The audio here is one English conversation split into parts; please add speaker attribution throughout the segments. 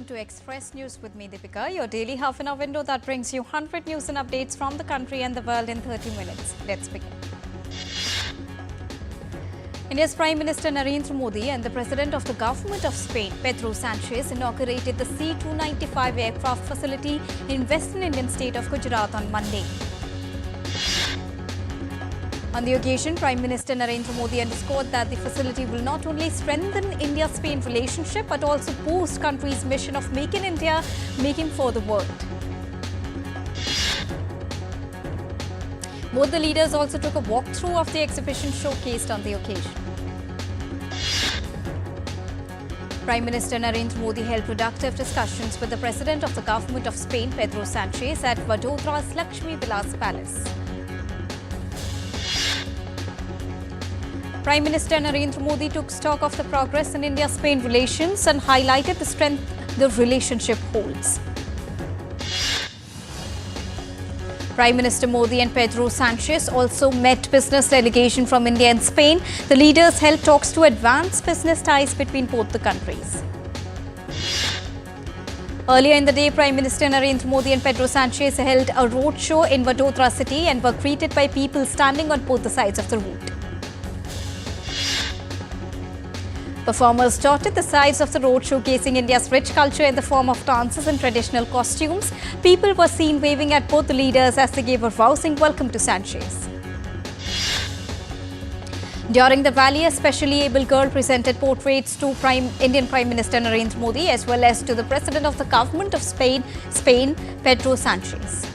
Speaker 1: welcome to Express News with me, Deepika, your daily half-an-hour window that brings you 100 news and updates from the country and the world in 30 minutes. Let's begin. India's Prime Minister Narendra Modi and the President of the Government of Spain, Pedro Sanchez, inaugurated the C-295 aircraft facility in Western Indian state of Gujarat on Monday. On the occasion, Prime Minister Narendra Modi underscored that the facility will not only strengthen India-Spain relationship but also boost country's mission of Make in India, making for the world. Both the leaders also took a walkthrough of the exhibition showcased on the occasion. Prime Minister Narendra Modi held productive discussions with the President of the Government of Spain, Pedro Sanchez, at Vadodara's Lakshmi Vilas Palace. Prime Minister Narendra Modi took stock of the progress in India-Spain relations and highlighted the strength the relationship holds. Prime Minister Modi and Pedro Sanchez also met business delegation from India and Spain. The leaders held talks to advance business ties between both the countries. Earlier in the day, Prime Minister Narendra Modi and Pedro Sanchez held a roadshow in Vadodara city and were greeted by people standing on both the sides of the route. Performers dotted the sides of the road, showcasing India's rich culture in the form of dances and traditional costumes. People were seen waving at both the leaders as they gave a rousing welcome to Sanchez. During the rally, a specially able girl presented portraits to Indian Prime Minister Narendra Modi as well as to the President of the Government of Spain, Pedro Sanchez.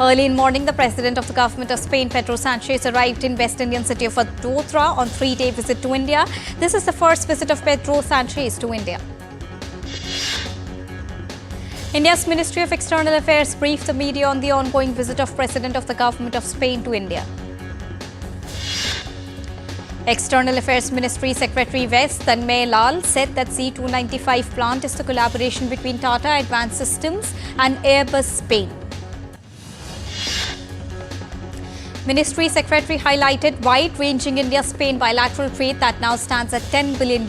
Speaker 1: Early in morning, the President of the Government of Spain, Pedro Sanchez, arrived in West Indian city of Vadodara on three-day visit to India. This is the first visit of Pedro Sanchez to India. India's Ministry of External Affairs briefed the media on the ongoing visit of President of the Government of Spain to India. External Affairs Ministry Secretary West Tanmay Lal said that C-295 plant is the collaboration between Tata Advanced Systems and Airbus Spain. Ministry Secretary highlighted wide-ranging India-Spain bilateral trade that now stands at $10 billion.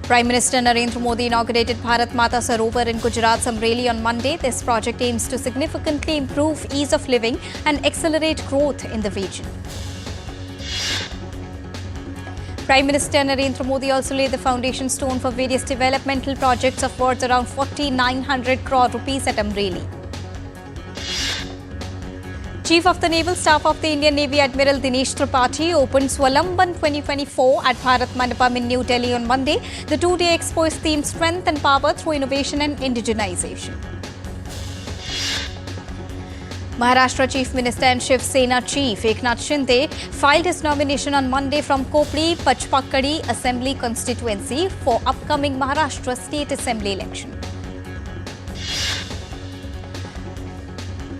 Speaker 1: Prime Minister Narendra Modi inaugurated Bharat Mata Sarovar in Gujarat's Amreli on Monday. This project aims to significantly improve ease of living and accelerate growth in the region. Prime Minister Narendra Modi also laid the foundation stone for various developmental projects of worth around 4,900 crore rupees at Amreli. Chief of the Naval Staff of the Indian Navy Admiral Dinesh Tripathi opened Swalamban 2024 at Bharat Mandapam in New Delhi on Monday. The two-day expo is themed Strength and Power through Innovation and Indigenization. Maharashtra Chief Minister and Shiv Sena Chief Eknath Shinde filed his nomination on Monday from Kopri Pachpakkadi Assembly constituency for upcoming Maharashtra State Assembly election.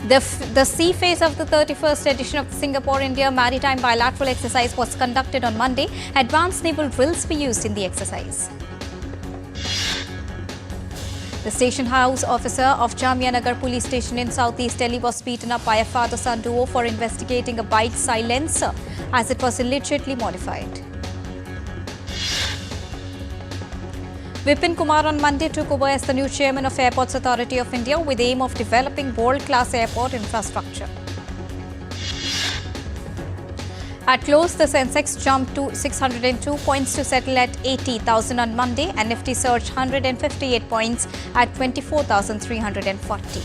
Speaker 1: The sea phase of the 31st edition of the Singapore-India Maritime Bilateral Exercise was conducted on Monday. Advanced naval drills were used in the exercise. The station house officer of Jamia Nagar Police Station in Southeast Delhi was beaten up by a father-son duo for investigating a bike silencer as it was allegedly modified. Vipin Kumar on Monday took over as the new chairman of Airports Authority of India with the aim of developing world-class airport infrastructure. At close, the Sensex jumped to 602 points to settle at 80,000 on Monday and Nifty surged 158 points at 24,340.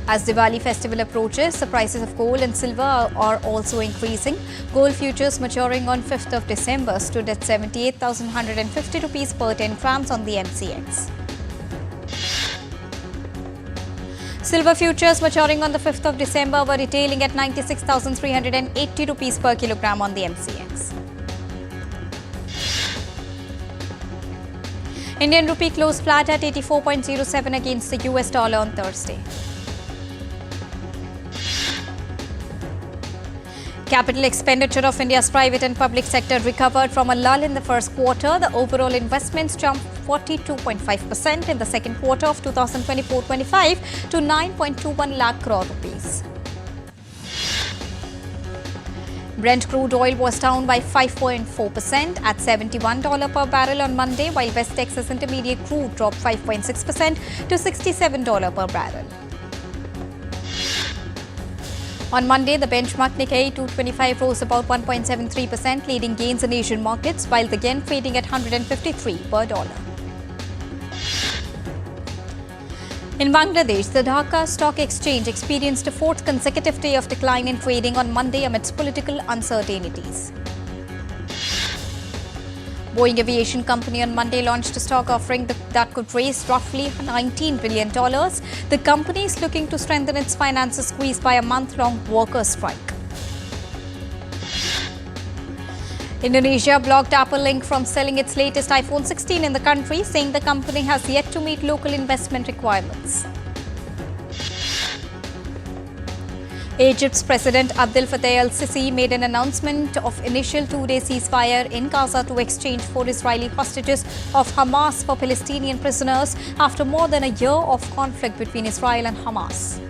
Speaker 1: As Diwali festival approaches, the prices of gold and silver are also increasing. Gold futures maturing on 5th of December stood at 78,150 rupees per 10 grams on the MCX. Silver futures maturing on the 5th of December were retailing at 96,380 rupees per kilogram on the MCX. Indian rupee closed flat at 84.07 against the US dollar on Thursday. Capital expenditure of India's private and public sector recovered from a lull in the first quarter. The overall investments jumped 42.5% in the second quarter of 2024-25 to 9.21 lakh crore rupees. Brent crude oil was down by 5.4% at $71 per barrel on Monday, while West Texas Intermediate crude dropped 5.6% to $67 per barrel. On Monday, the benchmark Nikkei 225 rose about 1.73%, leading gains in Asian markets, while the yen trading at 153 per dollar. In Bangladesh, the Dhaka Stock Exchange experienced a fourth consecutive day of decline in trading on Monday amidst political uncertainties. Boeing Aviation Company on Monday launched a stock offering that could raise roughly $19 billion. The company is looking to strengthen its finances squeezed by a month-long worker strike. Indonesia blocked Apple Inc. from selling its latest iPhone 16 in the country, saying the company has yet to meet local investment requirements. Egypt's President Abdel Fattah el-Sisi made an announcement of initial two-day ceasefire in Gaza to exchange 4 Israeli hostages of Hamas for Palestinian prisoners after more than a year of conflict between Israel and Hamas.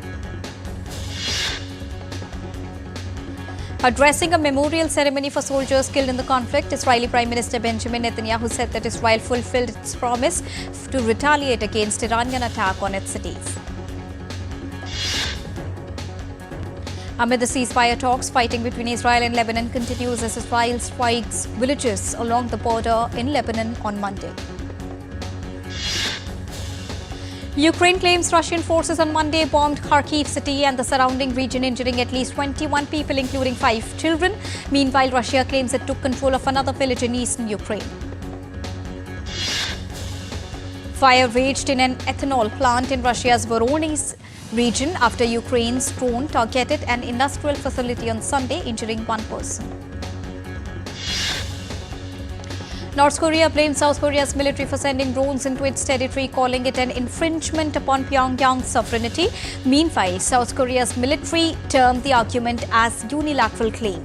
Speaker 1: Addressing a memorial ceremony for soldiers killed in the conflict, Israeli Prime Minister Benjamin Netanyahu said that Israel fulfilled its promise to retaliate against Iranian attack on its cities. Amid the ceasefire talks, fighting between Israel and Lebanon continues as Israel strikes villages along the border in Lebanon on Monday. Ukraine claims Russian forces on Monday bombed Kharkiv city and the surrounding region, injuring at least 21 people, including 5 children. Meanwhile, Russia claims it took control of another village in eastern Ukraine. Fire raged in an ethanol plant in Russia's Voronezh region after Ukraine's drone targeted an industrial facility on Sunday, injuring 1 person. North Korea blamed South Korea's military for sending drones into its territory, calling it an infringement upon Pyongyang's sovereignty. Meanwhile, South Korea's military termed the argument as unilateral claim.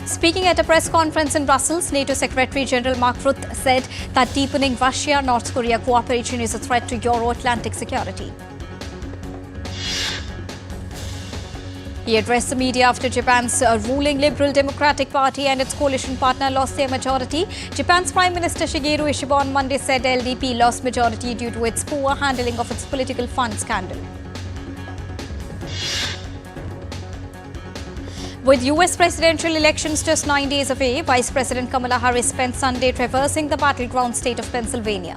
Speaker 1: Speaking at a press conference in Brussels, NATO Secretary General Mark Rutte said that deepening Russia-North Korea cooperation is a threat to Euro-Atlantic security. He addressed the media after Japan's ruling Liberal Democratic Party and its coalition partner lost their majority. Japan's Prime Minister Shigeru Ishiba on Monday said LDP lost majority due to its poor handling of its political fund scandal. With US presidential elections just 9 days away, Vice President Kamala Harris spent Sunday traversing the battleground state of Pennsylvania.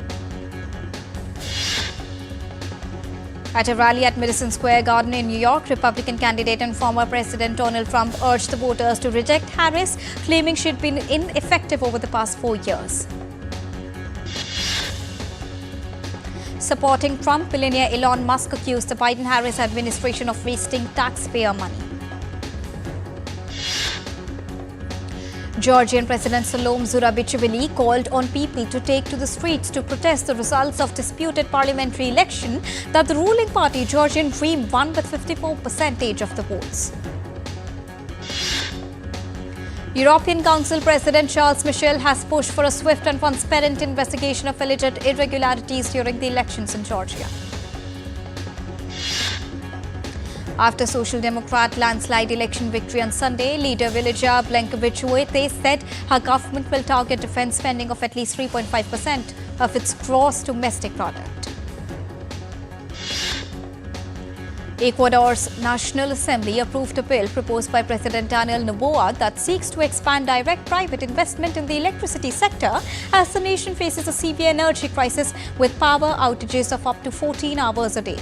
Speaker 1: At a rally at Madison Square Garden in New York, Republican candidate and former President Donald Trump urged the voters to reject Harris, claiming she'd been ineffective over the past 4 years. Supporting Trump, billionaire Elon Musk accused the Biden-Harris administration of wasting taxpayer money. Georgian President Salome Zurabichvili called on people to take to the streets to protest the results of disputed parliamentary election that the ruling party Georgian Dream won with 54% of the votes. European Council President Charles Michel has pushed for a swift and transparent investigation of alleged irregularities during the elections in Georgia. After Social Democrat landslide election victory on Sunday, leader Vilija Blankovic-Uete said her government will target defense spending of at least 3.5% of its gross domestic product. Ecuador's National Assembly approved a bill proposed by President Daniel Noboa that seeks to expand direct private investment in the electricity sector as the nation faces a severe energy crisis with power outages of up to 14 hours a day.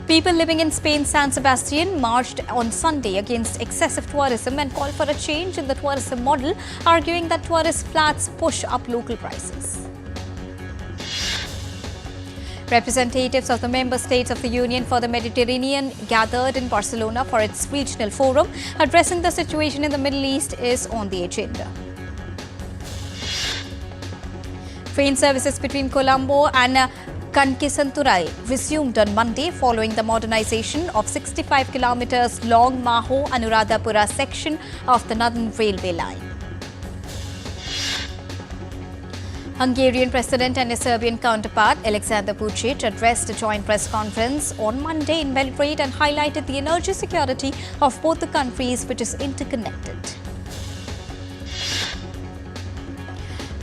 Speaker 1: People living in Spain's San Sebastian marched on Sunday against excessive tourism and called for a change in the tourism model, arguing that tourist flats push up local prices. Representatives of the member states of the Union for the Mediterranean gathered in Barcelona for its regional forum. Addressing the situation in the Middle East is on the agenda. Train services between Colombo and Kankisanturai resumed on Monday following the modernization of 65 kilometers long Maho-Anuradhapura section of the Northern Railway line. Hungarian President and his Serbian counterpart, Alexander Vučić, addressed a joint press conference on Monday in Belgrade and highlighted the energy security of both the countries, which is interconnected.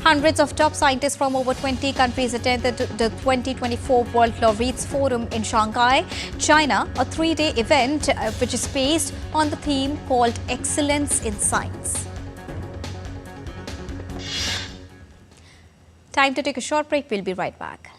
Speaker 1: Hundreds of top scientists from over 20 countries attended the 2024 World Laureates Forum in Shanghai, China, a three-day event which is based on the theme called Excellence in Science. Time to take a short break. We'll be right back.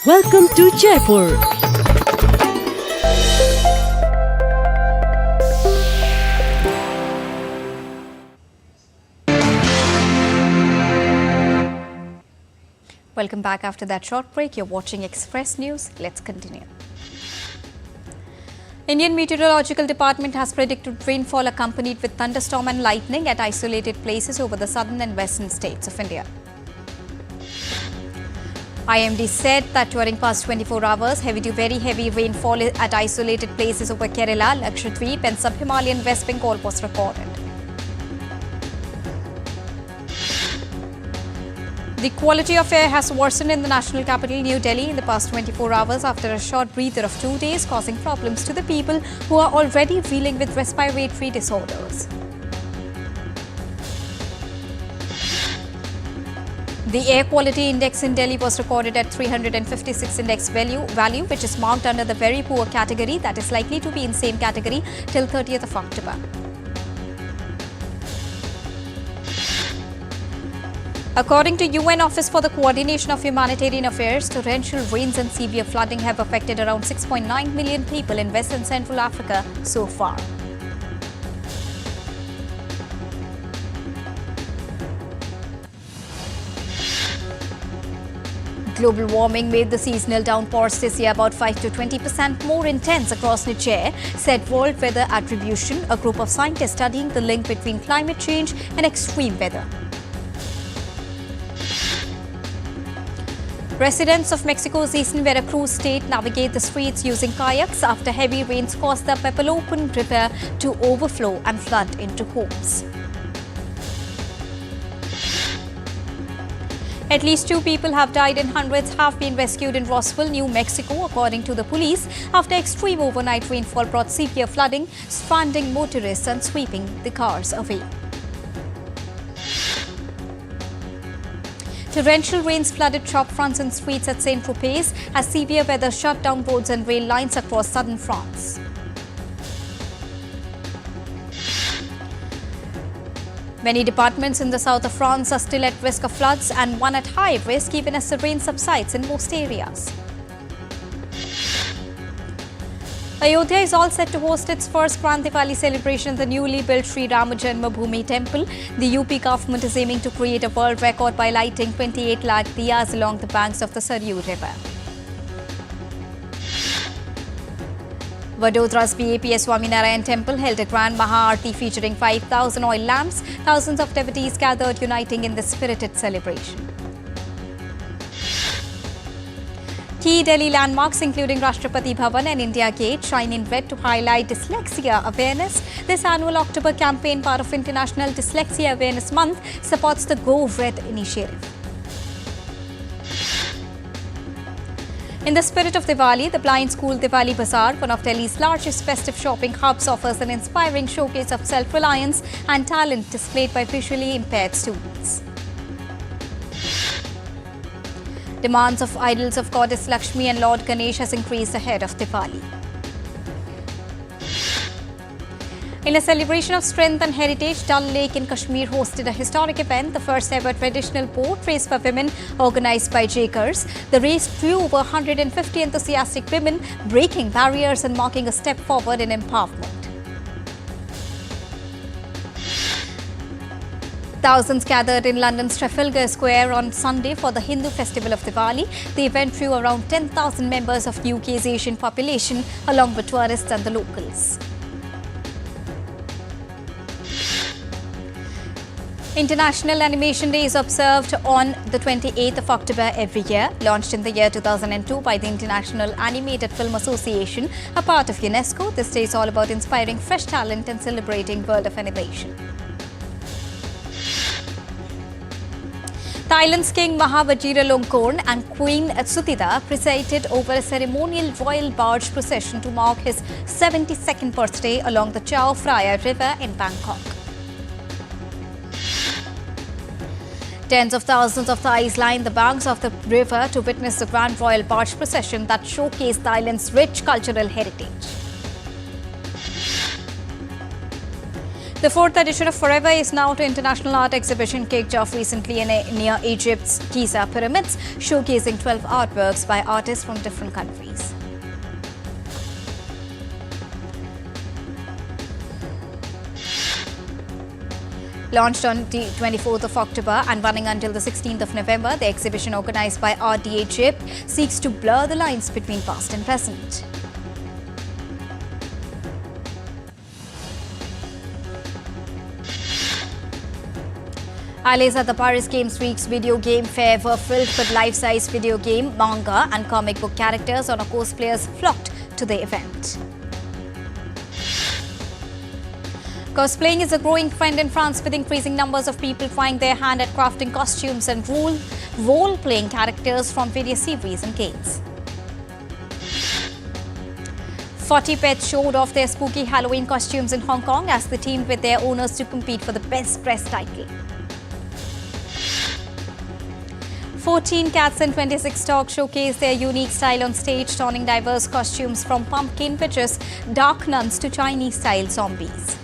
Speaker 2: Welcome to Jaipur.
Speaker 1: Welcome back after that short break. You're watching Express News. Let's continue. Indian Meteorological Department has predicted rainfall accompanied with thunderstorm and lightning at isolated places over the southern and western states of India. IMD said that during past 24 hours, heavy to very heavy rainfall at isolated places over Kerala, Lakshadweep and sub-Himalayan West Bengal was recorded. The quality of air has worsened in the national capital, New Delhi, in the past 24 hours after a short breather of 2 days, causing problems to the people who are already dealing with respiratory disorders. The air quality index in Delhi was recorded at 356 index value, which is marked under the very poor category, that is likely to be in same category till 30th of October. According to UN Office for the Coordination of Humanitarian Affairs, torrential rains and severe flooding have affected around 6.9 million people in West and Central Africa so far. Global warming made the seasonal downpours this year about 5 to 20% more intense across Niger, said World Weather Attribution, a group of scientists studying the link between climate change and extreme weather. Residents of Mexico's eastern Veracruz state navigate the streets using kayaks after heavy rains caused the Pepalopan River to overflow and flood into homes. At least 2 people have died and hundreds have been rescued in Roswell, New Mexico, according to the police, after extreme overnight rainfall brought severe flooding, stranding motorists and sweeping the cars away. Torrential rains flooded shop fronts and streets at Saint-Tropez as severe weather shut down roads and rail lines across southern France. Many departments in the south of France are still at risk of floods and one at high risk even as the rain subsides in most areas. Ayodhya is all set to host its first Grand Diwali celebration at the newly built Sri Rama Janmabhoomi temple. The UP government is aiming to create a world record by lighting 28 lakh diyas along the banks of the Saryu River. Vadodara's BAPS Swaminarayan temple held a grand Maha-Aarti featuring 5,000 oil lamps. Thousands of devotees gathered, uniting in this spirited celebration. Key Delhi landmarks including Rashtrapati Bhavan and India Gate shine in red to highlight dyslexia awareness. This annual October campaign, part of International Dyslexia Awareness Month, supports the Go Red initiative. In the spirit of Diwali, the Blind School Diwali Bazaar, one of Delhi's largest festive shopping hubs, offers an inspiring showcase of self-reliance and talent displayed by visually impaired students. Demands of idols of Goddess Lakshmi and Lord Ganesh has increased ahead of Diwali. In a celebration of strength and heritage, Dal Lake in Kashmir hosted a historic event, the first ever traditional boat race for women organized by Jakers. The race drew over 150 enthusiastic women, breaking barriers and marking a step forward in empowerment. Thousands gathered in London's Trafalgar Square on Sunday for the Hindu festival of Diwali. The event drew around 10,000 members of UK's Asian population, along with tourists and the locals. International Animation Day is observed on the 28th of October every year. Launched in the year 2002 by the International Animated Film Association, a part of UNESCO, this day is all about inspiring fresh talent and celebrating world of animation. Thailand's King Maha Vajiralongkorn and Queen Suthida presided over a ceremonial royal barge procession to mark his 72nd birthday along the Chao Phraya River in Bangkok. Tens of thousands of Thais lined the banks of the river to witness the grand royal barge procession that showcased Thailand's rich cultural heritage. The fourth edition of Forever is now to international art exhibition kicked off recently near Egypt's Giza pyramids, showcasing 12 artworks by artists from different countries. Launched on the 24th of October and running until the 16th of November, the exhibition organized by RD Egypt seeks to blur the lines between past and present. Alleys at the Paris Games Week's video game fair were filled with life-size video game, manga and comic book characters. On cosplayers flocked to the event. Cosplaying is a growing trend in France, with increasing numbers of people trying their hand at crafting costumes and role-playing characters from various series and games. 40 pets showed off their spooky Halloween costumes in Hong Kong as they teamed with their owners to compete for the Best Dressed title. 14 cats and 26 dogs showcased their unique style on stage, donning diverse costumes from pumpkin witches, dark nuns to Chinese-style zombies.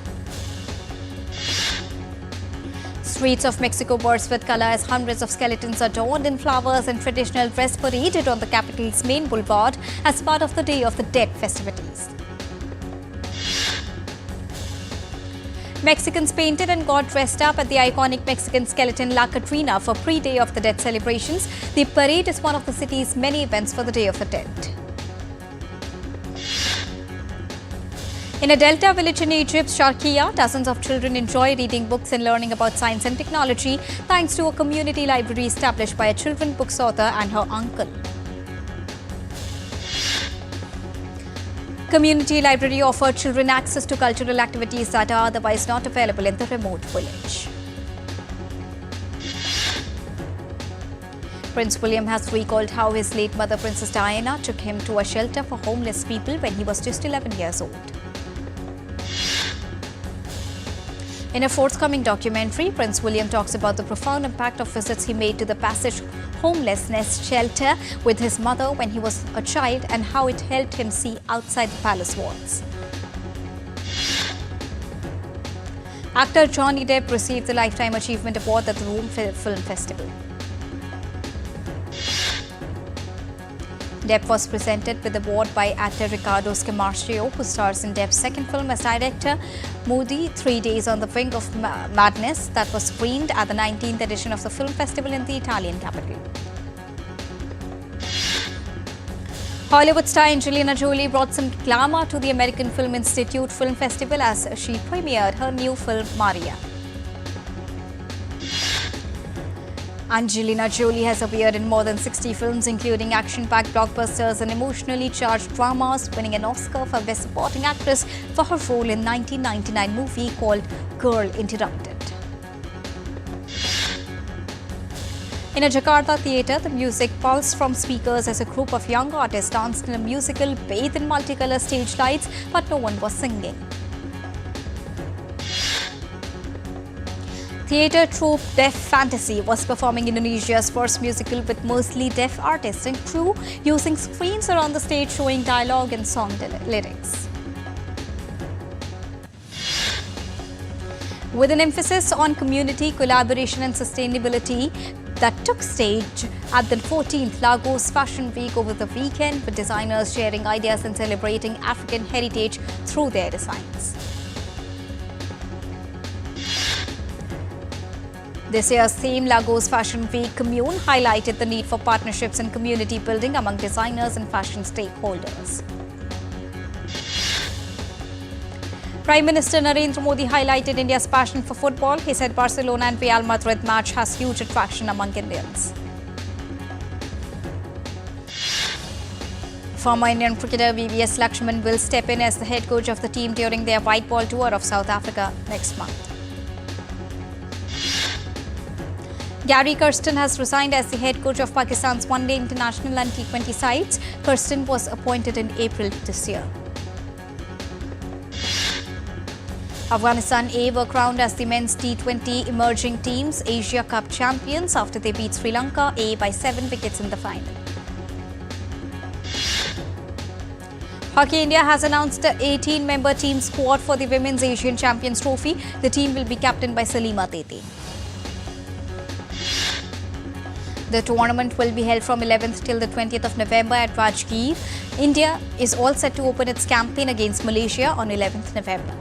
Speaker 1: Streets of Mexico burst with color as hundreds of skeletons adorned in flowers and traditional dress paraded on the capital's main boulevard as part of the Day of the Dead festivities. Mexicans painted and got dressed up at the iconic Mexican skeleton La Catrina for pre-Day of the Dead celebrations. The parade is one of the city's many events for the Day of the Dead. In a Delta village in Egypt's Sharqiya, dozens of children enjoy reading books and learning about science and technology thanks to a community library established by a children's books author and her uncle. Community library offered children access to cultural activities that are otherwise not available in the remote village. Prince William has recalled how his late mother, Princess Diana, took him to a shelter for homeless people when he was just 11 years old. In a forthcoming documentary, Prince William talks about the profound impact of visits he made to the Passage homelessness shelter with his mother when he was a child and how it helped him see outside the palace walls. Actor Johnny Depp received the Lifetime Achievement Award at the Rome Film Festival. Depp was presented with the award by actor Riccardo Scamarcio, who stars in Depp's second film as director, Moody, 3 Days on the Wing of Madness, that was screened at the 19th edition of the film festival in the Italian capital. Hollywood star Angelina Jolie brought some glamour to the American Film Institute Film Festival as she premiered her new film, Maria. Angelina Jolie has appeared in more than 60 films, including action-packed blockbusters and emotionally charged dramas, winning an Oscar for Best Supporting Actress for her role in 1999 movie called Girl Interrupted. In a Jakarta theatre, the music pulsed from speakers as a group of young artists danced in a musical bathed in multicolour stage lights, but no one was singing. Theatre troupe Deaf Fantasy was performing Indonesia's first musical with mostly deaf artists and crew, using screens around the stage showing dialogue and song lyrics. with an emphasis on community collaboration and sustainability that took stage at the 14th Lagos Fashion Week over the weekend, with designers sharing ideas and celebrating African heritage through their designs. This year's theme, Lagos Fashion Week Commune, highlighted the need for partnerships and community building among designers and fashion stakeholders. Prime Minister Narendra Modi highlighted India's passion for football. He said Barcelona and Real Madrid match has huge attraction among Indians. Former Indian cricketer VVS Lakshman will step in as the head coach of the team during their white ball tour of South Africa next month. Gary Kirsten has resigned as the head coach of Pakistan's one-day international and T20 sides. Kirsten was appointed in April this year. Afghanistan A were crowned as the men's T20 emerging teams Asia Cup champions after they beat Sri Lanka A by 7 wickets in the final. Hockey India has announced the 18-member team squad for the Women's Asian Champions Trophy. The team will be captained by Salima Tete. The tournament will be held from 11th till the 20th of November at Rajgir. India is all set to open its campaign against Malaysia on 11th November.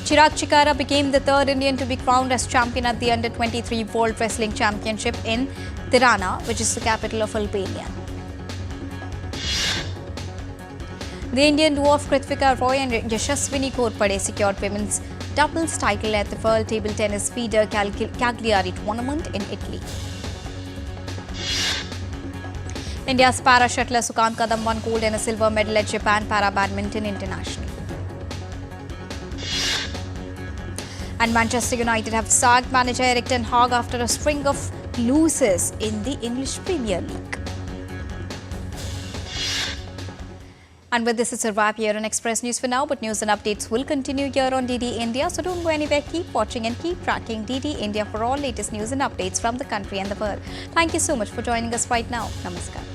Speaker 1: Chirag Chikara became the third Indian to be crowned as champion at the Under-23 World Wrestling Championship in Tirana, which is the capital of Albania. The Indian duo of Kritvika Roy and Yashaswini Ghorpade secured women's doubles title at the World Table Tennis FIDE Cagliari tournament in Italy. India's para shuttler Sukant Kadam won gold and a silver medal at Japan Para Badminton International. And Manchester United have sacked manager Erik ten Hag after a string of losses in the English Premier League. And with this, it's a wrap here on Express News for now, but news and updates will continue here on DD India. So don't go anywhere, keep watching and keep tracking DD India for all latest news and updates from the country and the world. Thank you so much for joining us right now. Namaskar.